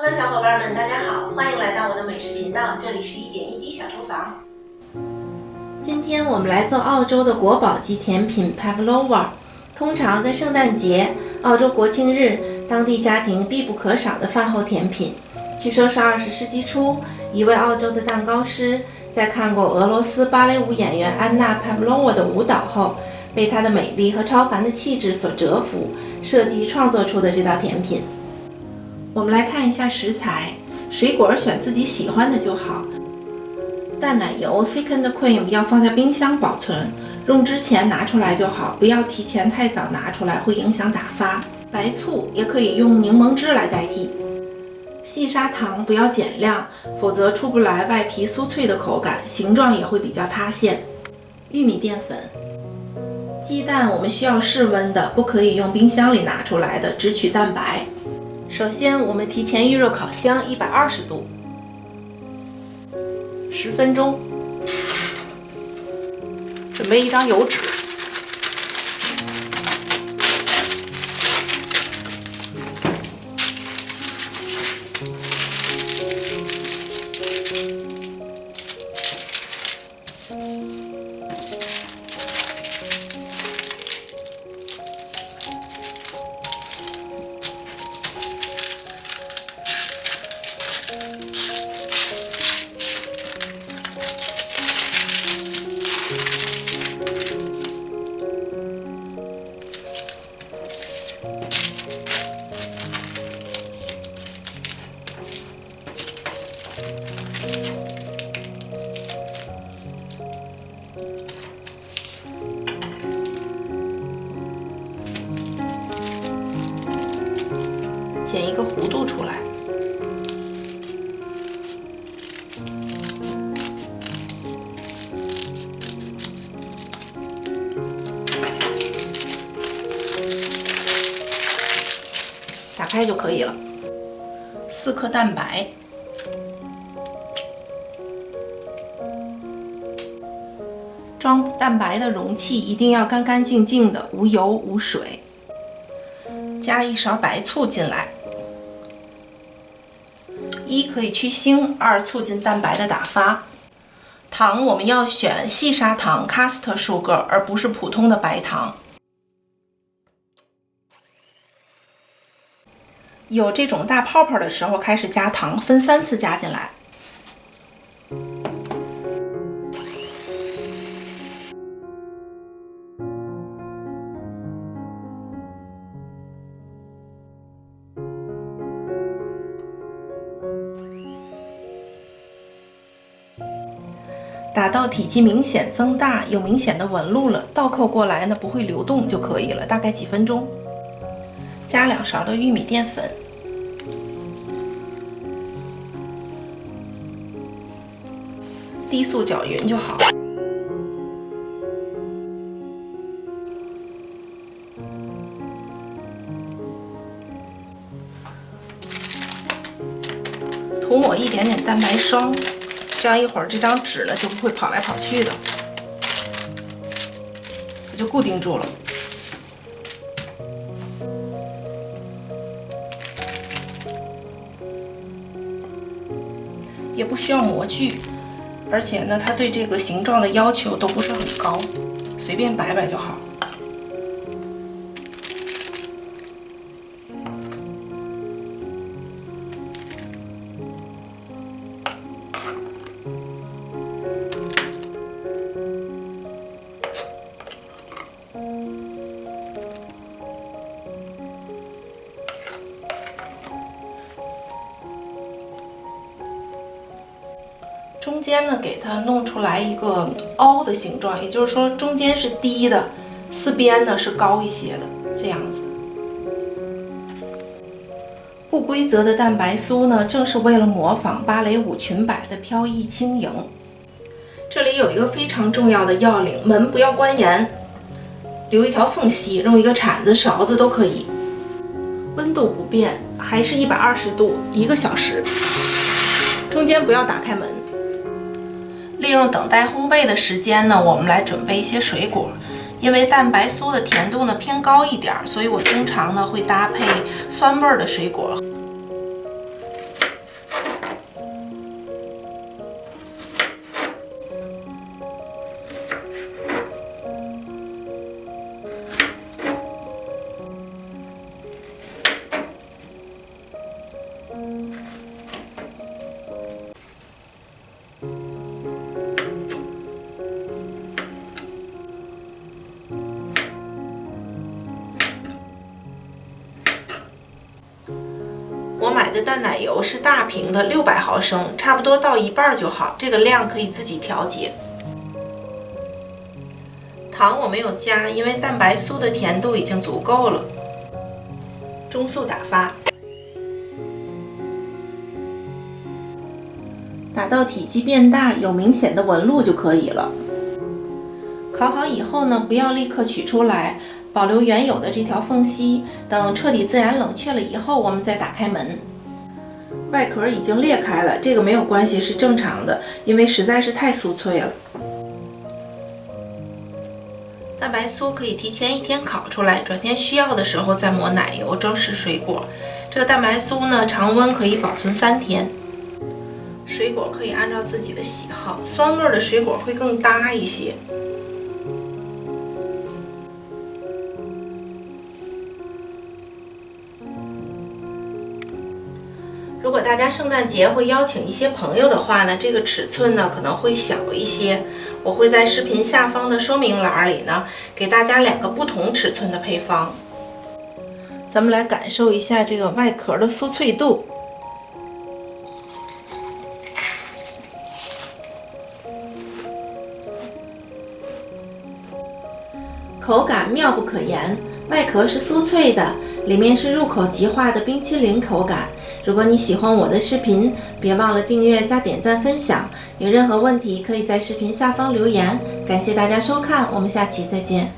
Hello，小伙伴们，大家好，欢迎来到我的美食频道，这里是一点一滴小厨房。今天我们来做澳洲的国宝级甜品 Pavlova。通常在圣诞节、澳洲国庆日，当地家庭必不可少的饭后甜品。据说是20世纪初，一位澳洲的蛋糕师在看过俄罗斯芭蕾舞演员安娜·帕夫洛娃的舞蹈后，被她的美丽和超凡的气质所折服，设计创作出的这道甜品。我们来看一下食材，水果选自己喜欢的就好。淡奶油 thickened cream 要放在冰箱保存，用之前拿出来就好，不要提前太早拿出来，会影响打发。白醋也可以用柠檬汁来代替。细砂糖不要减量，否则出不来外皮酥脆的口感，形状也会比较塌陷。玉米淀粉。鸡蛋我们需要室温的，不可以用冰箱里拿出来的，只取蛋白。首先我们提前预热烤箱120度10分钟，准备一张油纸，剪一个弧度出来，打开就可以了。4克蛋白，装蛋白的容器一定要干干净净的，无油无水。加1勺白醋进来。1可以去腥，2促进蛋白的打发。糖我们要选细砂糖 caster sugar， 而不是普通的白糖。有这种大泡泡的时候开始加糖，分3次加进来。打到体积明显增大，有明显的纹路了，倒扣过来呢不会流动就可以了，大概几分钟。加2勺的玉米淀粉，低速搅匀就好。涂抹一点点蛋白霜。这样一会儿这张纸呢就不会跑来跑去的，它就固定住了。也不需要模具，而且呢，它对这个形状的要求都不是很高，随便摆摆就好。中间呢，给它弄出来一个凹的形状，也就是说中间是低的，四边呢是高一些的，这样子。不规则的蛋白酥呢，正是为了模仿芭蕾舞裙摆的飘逸轻盈。这里有一个非常重要的要领，门不要关严，留一条缝隙，用一个铲子、勺子都可以。温度不变，还是120度，1个小时。中间不要打开门。利用等待烘焙的时间呢，我们来准备一些水果。因为蛋白酥的甜度呢偏高一点，所以我通常呢会搭配酸味的水果。我买的淡奶油是大瓶的600毫升，差不多倒一半就好，这个量可以自己调节。糖我没有加，因为蛋白酥的甜度已经足够了。中速打发，打到体积变大，有明显的纹路就可以了。烤好以后呢，不要立刻取出来，保留原有的这条缝隙，等彻底自然冷却了以后，我们再打开门。外壳已经裂开了，这个没有关系，是正常的，因为实在是太酥脆了。蛋白酥可以提前1天烤出来，转天需要的时候再抹奶油装饰水果。这个蛋白酥呢，常温可以保存3天。水果可以按照自己的喜好，酸味的水果会更搭一些。如果大家圣诞节会邀请一些朋友的话呢，这个尺寸呢可能会小一些。我会在视频下方的说明栏里呢，给大家2个不同尺寸的配方。咱们来感受一下这个外壳的酥脆度。口感妙不可言，外壳是酥脆的，里面是入口即化的冰淇淋口感。如果你喜欢我的视频，别忘了订阅加点赞分享。有任何问题可以在视频下方留言。感谢大家收看，我们下期再见。